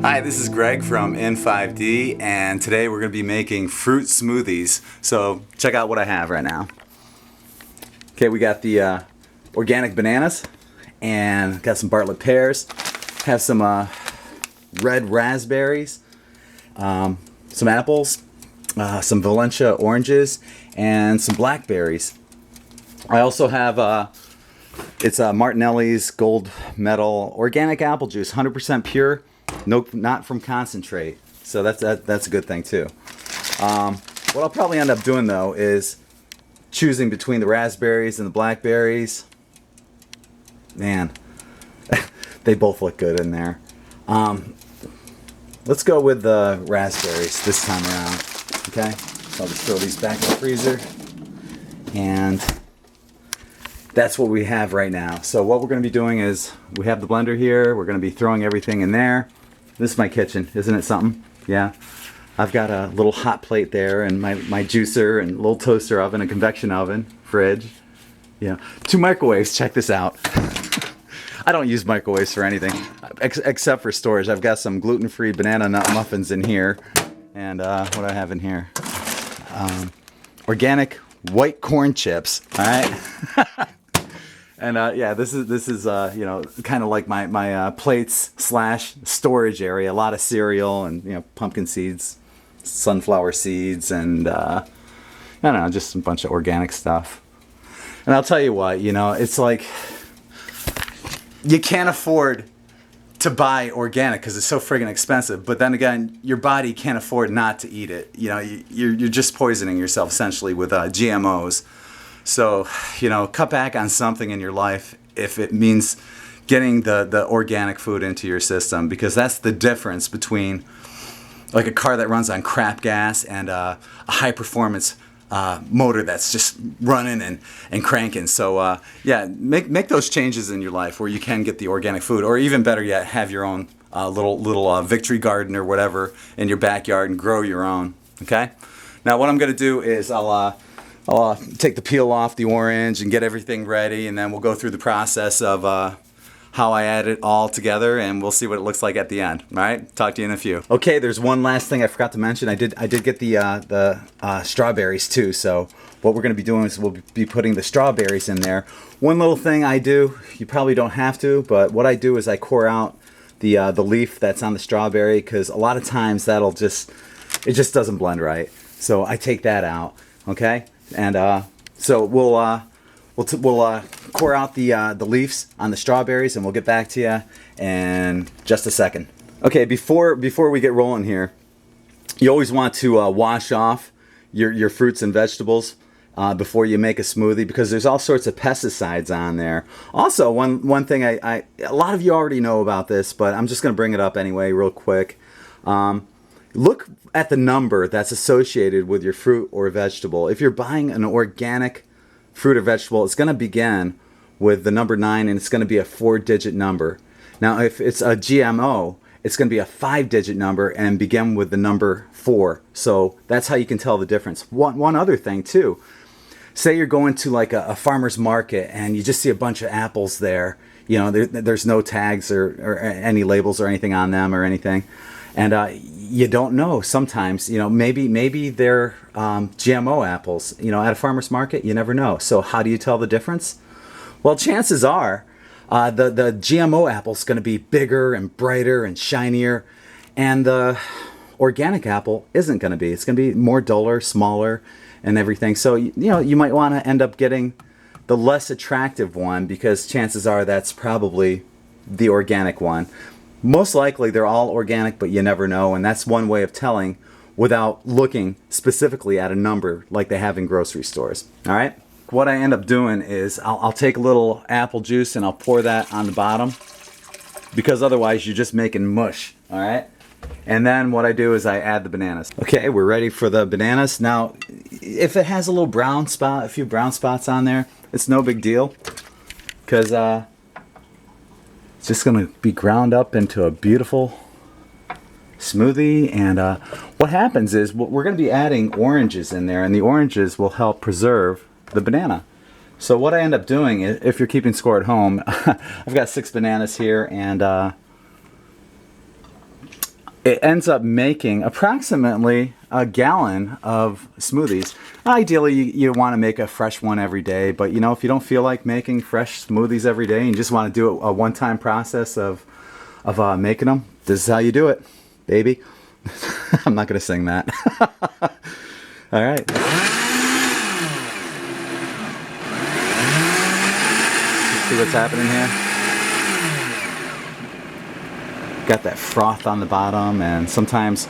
Hi, this is Greg from N5D, and today we're going to be making fruit smoothies. So check out what I have right now. Okay, we got the organic bananas, and got some Bartlett pears, have some red raspberries, some apples, some Valencia oranges, and some blackberries. I also have it's Martinelli's Gold Medal organic apple juice, 100% pure. No, not from concentrate, so that's a good thing too. What I'll probably end up doing though is choosing between the raspberries and the blackberries. Man, they both look good in there. Let's go with the raspberries this time around. Okay, so I'll just throw these back in the freezer, and that's what we have right now. So what we're going to be doing is we have the blender here. We're going to be throwing everything in there. This is my kitchen, isn't it something? Yeah. I've got a little hot plate there, and my juicer, and a little toaster oven, a convection oven, fridge. Yeah. 2 microwaves. Check this out. I don't use microwaves for anything except for storage. I've got some gluten-free banana nut muffins in here, and what do I have in here? Organic white corn chips. All right. And yeah, this is you know, kind of like my plates / storage area. A lot of cereal and, you know, pumpkin seeds, sunflower seeds, and I don't know, just a bunch of organic stuff. And I'll tell you what, you know, it's like you can't afford to buy organic because it's so friggin' expensive. But then again, your body can't afford not to eat it. You know, you're just poisoning yourself essentially with GMOs. So, you know, cut back on something in your life if it means getting the organic food into your system, because that's the difference between like a car that runs on crap gas and a high performance motor that's just running and cranking. So yeah, make those changes in your life where you can get the organic food, or even better yet, have your own little victory garden or whatever in your backyard and grow your own. Okay. Now what I'm going to do is I'll take the peel off the orange and get everything ready, and then we'll go through the process of how I add it all together, and we'll see what it looks like at the end. All right, talk to you in a few. Okay, there's one last thing I forgot to mention. I did get the strawberries too. So what we're going to be doing is we'll be putting the strawberries in there. One little thing I do, you probably don't have to, but what I do is I core out the leaf that's on the strawberry, because a lot of times it just doesn't blend right. So I take that out. Okay. And so we'll core out the leaves on the strawberries, and we'll get back to you in just a second. Okay, before we get rolling here, you always want to wash off your fruits and vegetables before you make a smoothie, because there's all sorts of pesticides on there. Also, one thing a lot of you already know about this, but I'm just going to bring it up anyway real quick. Look at the number that's associated with your fruit or vegetable. If you're buying an organic fruit or vegetable, it's going to begin with the number 9, and it's going to be a 4-digit number. Now, if it's a GMO, it's going to be a 5-digit number and begin with the number 4. So that's how you can tell the difference. One other thing too, say you're going to like a farmer's market and you just see a bunch of apples there. You know, there's no tags or any labels or anything on them or anything. And you don't know sometimes, you know, maybe they're GMO apples, you know, at a farmer's market. You never know. So how do you tell the difference? Well, chances are the GMO apple is going to be bigger and brighter and shinier, and the organic apple isn't going to be. It's going to be more duller, smaller, and everything. So, you know, you might want to end up getting the less attractive one, because chances are that's probably the organic one. Most likely they're all organic, but you never know, and that's one way of telling without looking specifically at a number like they have in grocery stores. All right? What I end up doing is I'll take a little apple juice and I'll pour that on the bottom, because otherwise you're just making mush. All right? And then what I do is I add the bananas. Okay, we're ready for the bananas. Now, if it has a little brown spot, a few brown spots on there, it's no big deal, because it's just going to be ground up into a beautiful smoothie. And what happens is we're going to be adding oranges in there, and the oranges will help preserve the banana. So what I end up doing, if you're keeping score at home, I've got 6 bananas here, and it ends up making approximately a gallon of smoothies. Ideally, you want to make a fresh one every day, but you know, if you don't feel like making fresh smoothies every day and you just want to do a one-time process of making them, this is how you do it, baby. I'm not going to sing that. All right. Let's see what's happening here. Got that froth on the bottom, and sometimes,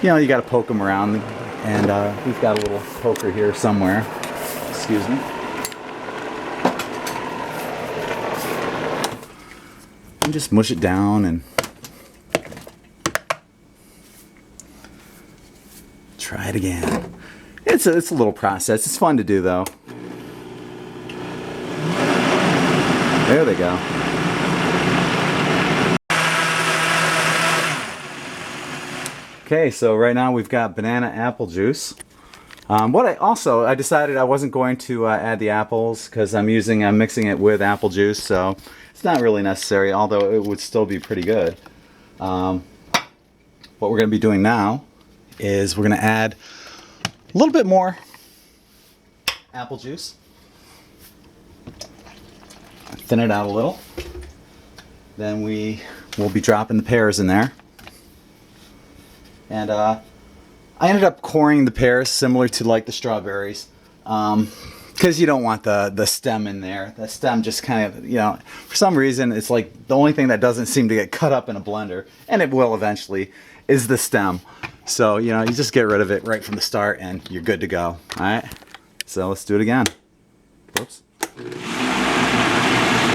you know, you got to poke them around, and we've got a little poker here somewhere. Excuse me. And just mush it down and try it again. It's a little process. It's fun to do, though. There they go. Okay, so right now we've got banana apple juice. I decided I wasn't going to add the apples because I'm mixing it with apple juice, so it's not really necessary, although it would still be pretty good. What we're going to be doing now is we're going to add a little bit more apple juice. Thin it out a little. Then we will be dropping the pears in there. And I ended up coring the pears similar to like the strawberries, because you don't want the stem in there. The stem just kind of, you know, for some reason it's like the only thing that doesn't seem to get cut up in a blender, and it will eventually, is the stem. So, you know, you just get rid of it right from the start and you're good to go. Alright, so let's do it again. Whoops.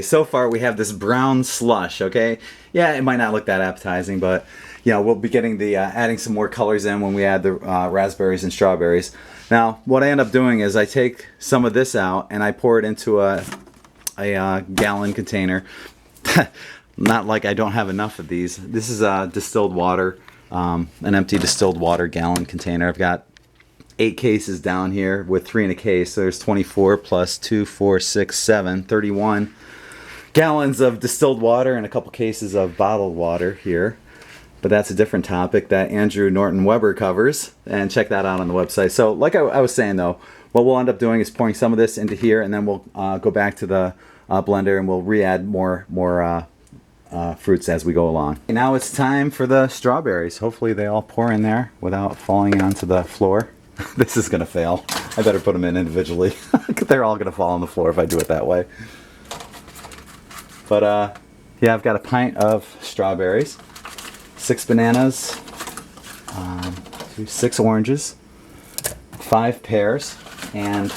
So far we have this brown slush, okay? Yeah, it might not look that appetizing, but you know, we'll be getting the adding some more colors in when we add the raspberries and strawberries. Now, what I end up doing is I take some of this out and I pour it into a gallon container. Not like I don't have enough of these. This is distilled water, an empty distilled water gallon container. I've got 8 cases down here with 3 in a case, so there's 24 plus 2, 4, 6, 7, 31 gallons of distilled water and a couple cases of bottled water here. But that's a different topic that Andrew Norton Weber covers, and check that out on the website. So like I was saying though, what we'll end up doing is pouring some of this into here, and then we'll go back to the blender and we'll re-add more fruits as we go along. Now it's time for the strawberries. Hopefully they all pour in there without falling onto the floor. This is gonna fail. I better put them in individually. They're all gonna fall on the floor if I do it that way. But yeah, I've got a pint of strawberries, 6 bananas, 6 oranges, 5 pears, and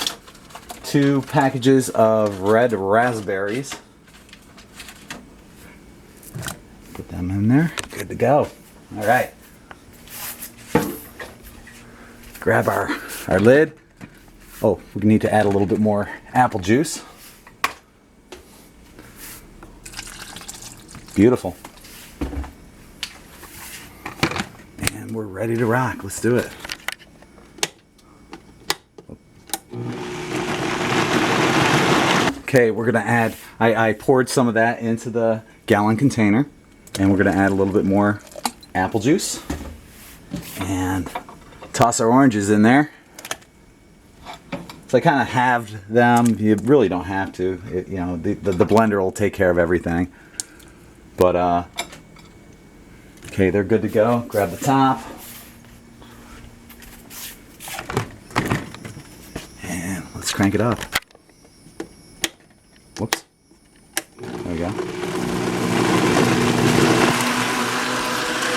2 packages of red raspberries. Put them in there. Good to go. All right. Grab our lid. Oh, we need to add a little bit more apple juice. Beautiful. And we're ready to rock. Let's do it. Okay, we're gonna add, I poured some of that into the gallon container, and we're gonna add a little bit more apple juice and toss our oranges in there. So I kind of halved them. You really don't have to. You know, the blender will take care of everything. But okay, they're good to go. Grab the top. And let's crank it up. Whoops. There we go.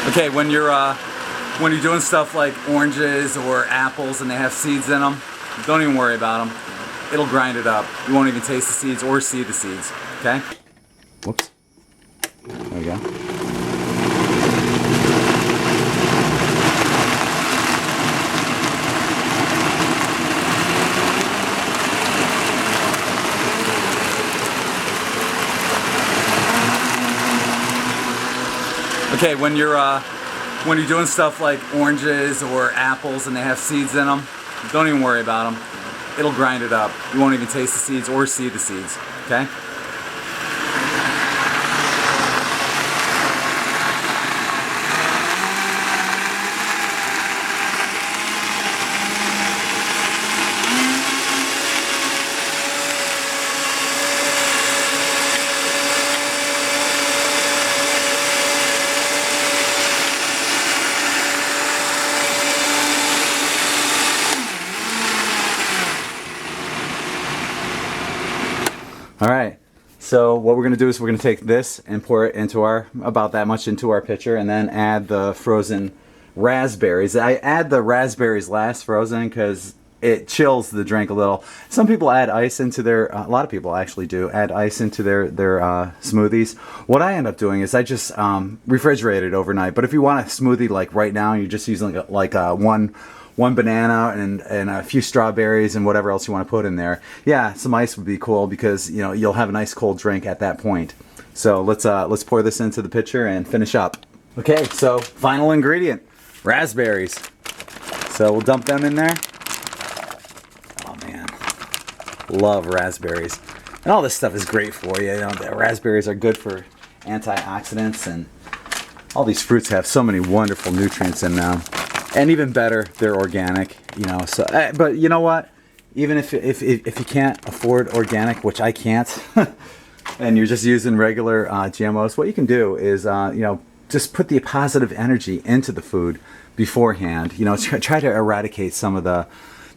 Okay, when you're doing stuff like oranges or apples and they have seeds in them, don't even worry about them. It'll grind it up. You won't even taste the seeds or see the seeds. Okay? Whoops. There we go. Okay, when you're doing stuff like oranges or apples and they have seeds in them, don't even worry about them. It'll grind it up. You won't even taste the seeds or see the seeds. Okay? All right. So what we're gonna do is we're gonna take this and pour it into about that much into our pitcher, and then add the frozen raspberries. I add the raspberries last frozen because it chills the drink a little. Some people add ice into their, a lot of people actually do, add ice into their smoothies. What I end up doing is I just refrigerate it overnight. But if you want a smoothie like right now, you're just using one banana and a few strawberries and whatever else you want to put in there. Yeah, some ice would be cool because you'll have a nice cold drink at that point. So let's pour this into the pitcher and finish up. Okay, so final ingredient, raspberries. So we'll dump them in there. Love raspberries, and all this stuff is great for you. The raspberries are good for antioxidants, and all these fruits have so many wonderful nutrients in them. And even better, they're organic. So but you know what? Even if you can't afford organic, which I can't, and you're just using regular GMOs, what you can do is just put the positive energy into the food beforehand. Try to eradicate some of the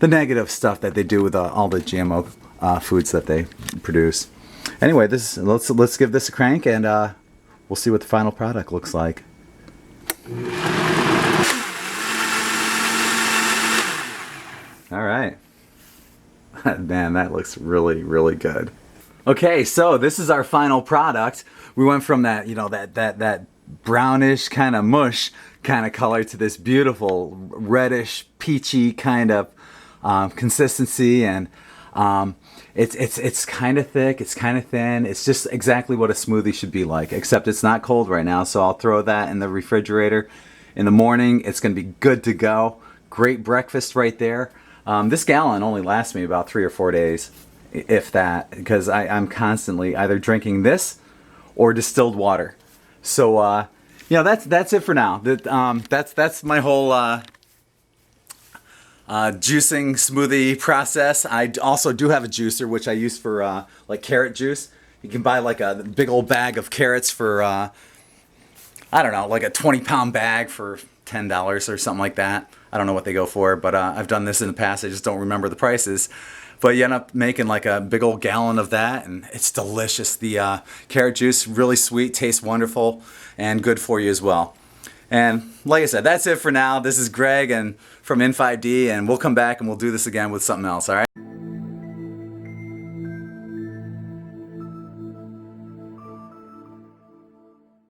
negative stuff that they do with all the GMO foods that they produce. Anyway, let's give this a crank, and we'll see what the final product looks like. All right. Man, that looks really, really good. Okay, so this is our final product. We went from that, that brownish kind of mush kind of color to this beautiful reddish peachy kind of consistency, and it's kind of thick, it's kind of thin. It's just exactly what a smoothie should be like, except it's not cold right now, so I'll throw that in the refrigerator. In the morning, it's going to be good to go. Great breakfast right there. This gallon only lasts me about 3 or 4 days, if that, because I'm constantly either drinking this or distilled water. So that's it for now. That's my whole juicing smoothie process. I also do have a juicer, which I use for like carrot juice. You can buy like a big old bag of carrots for I don't know, like a 20-pound bag for $10 or something like that. I don't know what they go for, but I've done this in the past. I just don't remember the prices. But you end up making like a big old gallon of that, and it's delicious. The carrot juice, really sweet, tastes wonderful, and good for you as well. And like I said, that's it for now. This is Greg and from N5D, and we'll come back and we'll do this again with something else, all right?